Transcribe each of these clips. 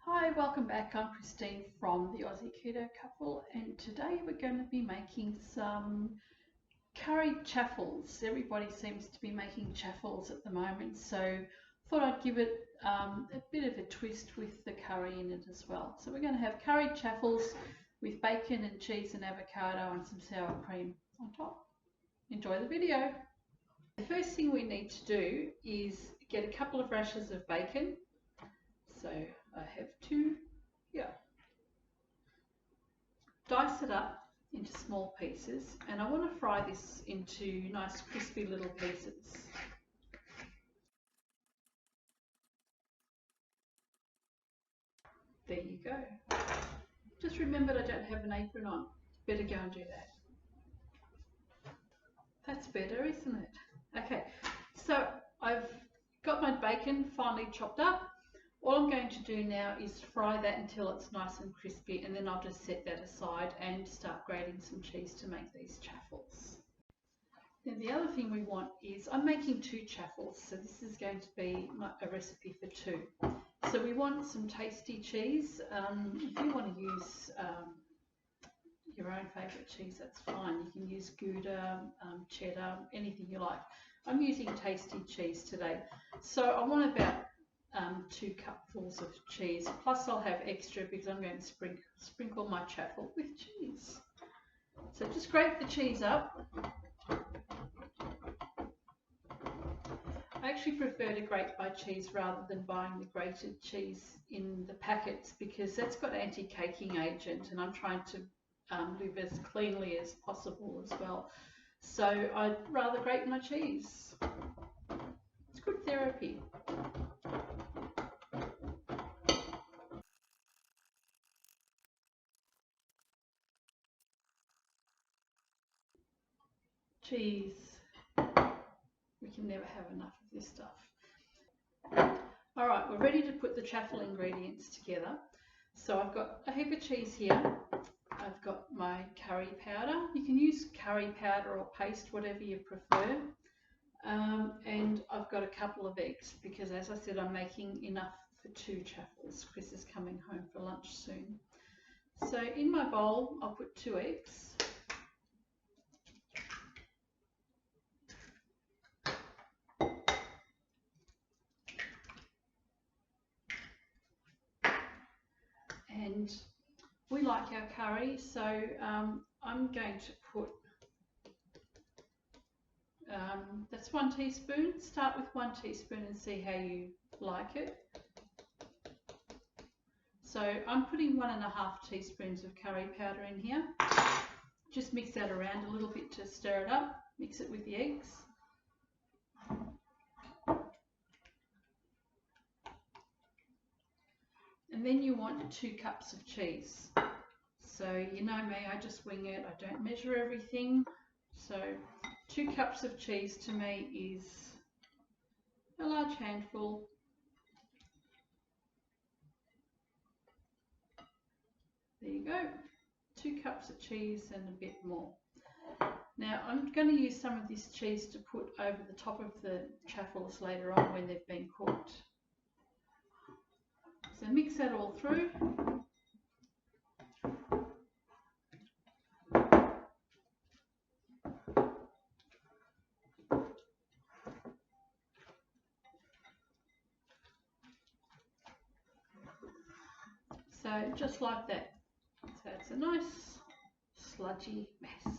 Hi, welcome back. I'm Christine from the Aussie Keto Couple, and today we're going to be making some curried chaffles. Everybody seems to be making chaffles at the moment, so thought I'd give it a bit of a twist with the curry in it as well. So we're going to have curried chaffles with bacon and cheese and avocado and some sour cream on top. Enjoy the video. The first thing we need to do is get a couple of rashers of bacon. So I have two here. Dice it up into small pieces, and I want to fry this into nice crispy little pieces. There you go. Just remembered I don't have an apron on. Better go and do that. That's better, isn't it? Okay, so I've got my bacon finely chopped up. All I'm going to do now is fry that until it's nice and crispy, and then I'll just set that aside and start grating some cheese to make these chaffles. Now the other thing we want is, I'm making two chaffles, so this is going to be a recipe for two. So we want some tasty cheese. If you want to use your own favourite cheese, that's fine. You can use Gouda, cheddar, anything you like. I'm using tasty cheese today. So I want about 2 cupfuls of cheese, plus I'll have extra because I'm going to sprinkle my chaffle with cheese. So just grate the cheese up. I actually prefer to grate by cheese rather than buying the grated cheese in the packets, because that's got anti-caking agent, and I'm trying to live as cleanly as possible as well. So I'd rather grate my cheese. It's good therapy. Cheese. We can never have enough of this stuff. Alright, we're ready to put the chaffle ingredients together. So I've got a heap of cheese here. I've got my curry powder. You can use curry powder or paste, whatever you prefer. And I've got a couple of eggs because, as I said, I'm making enough for 2 chaffles. Chris is coming home for lunch soon. So in my bowl, I'll put 2 eggs. And we like our curry, so I'm going to put, that's 1 teaspoon. Start with 1 teaspoon and see how you like it. So I'm putting 1.5 teaspoons of curry powder in here. Just mix that around a little bit to stir it up. Mix it with the eggs. And then you want 2 cups of cheese. So you know me, I just wing it, I don't measure everything. So 2 cups of cheese to me is a large handful. There you go, 2 cups of cheese and a bit more. Now I'm going to use some of this cheese to put over the top of the chaffles later on when they've been cooked. So mix that all through. So just like that. So it's a nice sludgy mess.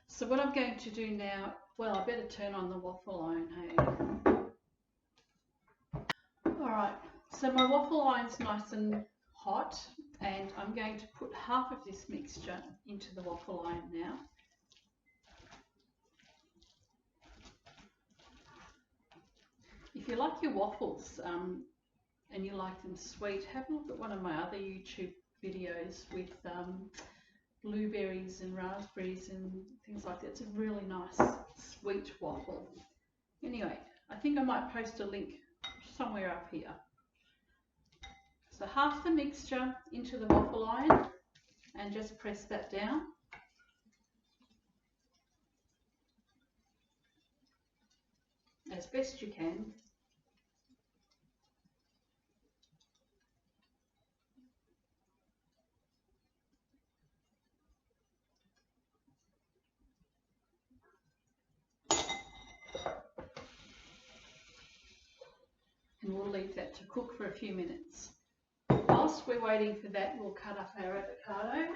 So what I'm going to do now, well, I better turn on the waffle iron, hey? Alright, so my waffle iron's nice and hot, and I'm going to put half of this mixture into the waffle iron now. If you like your waffles and you like them sweet, have a look at one of my other YouTube videos with blueberries and raspberries and things like that. It's a really nice sweet waffle. Anyway, I think I might post a link somewhere up here. So half the mixture into the waffle iron and just press that down. as best you can. And we'll leave that to cook for a few minutes. Whilst we're waiting for that, we'll cut up our avocado.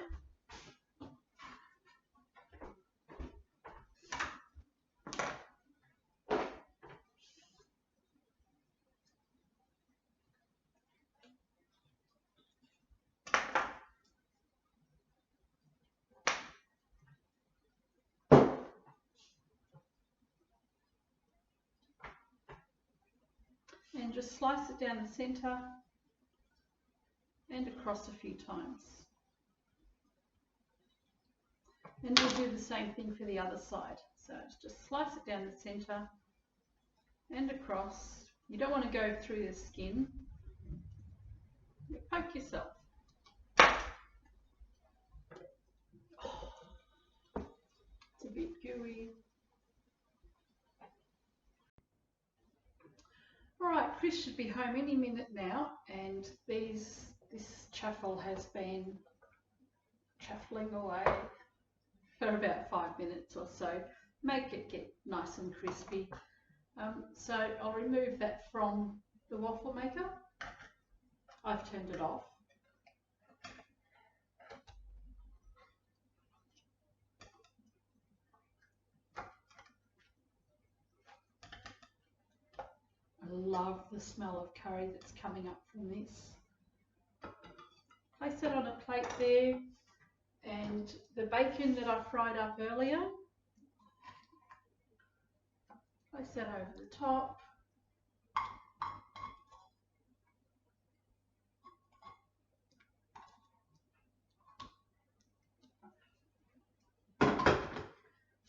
And just slice it down the centre and across a few times. And we'll do the same thing for the other side. So just slice it down the centre and across. You don't want to go through the skin. You poke yourself. It's a bit gooey. Alright, Chris should be home any minute now, and this chaffle has been chaffling away for about 5 minutes or so. Make it get nice and crispy. So I'll remove that from the waffle maker. I've turned it off. I love the smell of curry that's coming up from this. Place that on a plate there, and the bacon that I fried up earlier, place that over the top.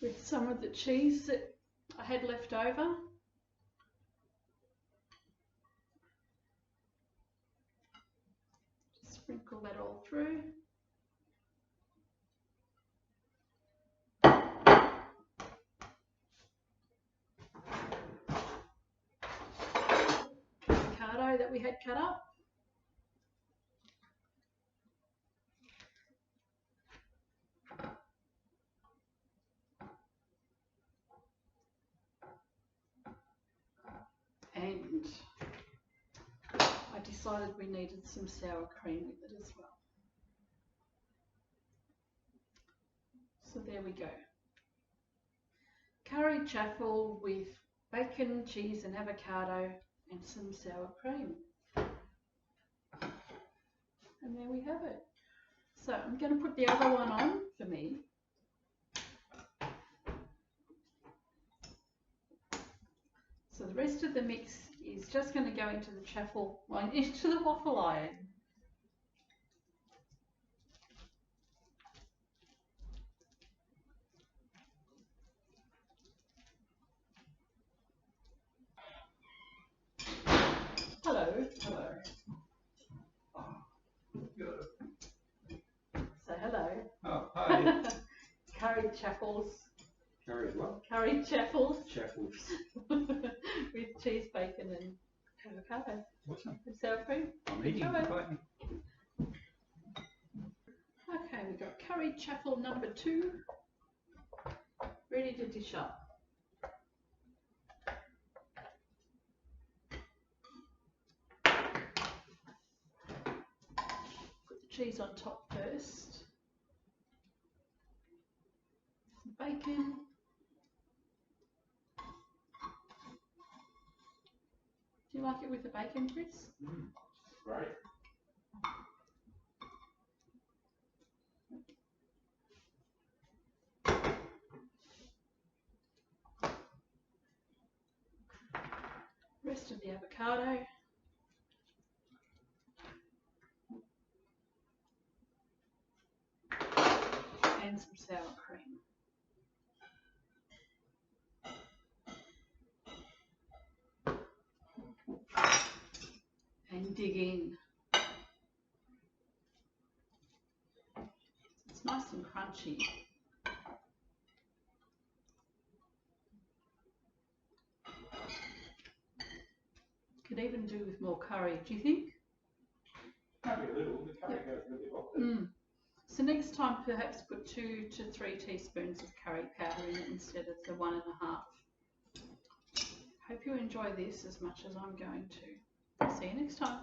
With some of the cheese that I had left over. Just sprinkle that all through. Avocado that we had cut up. And I decided we needed some sour cream with it as well. So there we go. Curried chaffle with bacon, cheese and avocado and some sour cream. And there we have it. So I'm going to put the other one on for me. So the rest of the mix is just going to go into the chaffle, well, into the waffle iron. Hello. Hello. Say hello. Oh, hi. Curried chaffles. Curried what? Curried chaffles. Chaffles. With cheese, bacon and avocado. Awesome. And sour cream. I'm eating. Okay, we've got curried chaffle number 2 ready to dish up. Put the cheese on top first. Some bacon. Do you like it with the bacon, Chris? Great. Rest of the avocado. And some sour cream. And dig in. It's nice and crunchy. could even do with more curry, do you think? Maybe a little. The curry goes really well. So next time perhaps put 2 to 3 teaspoons of curry powder in it instead of the 1.5. Hope you enjoy this as much as I'm going to. See you next time.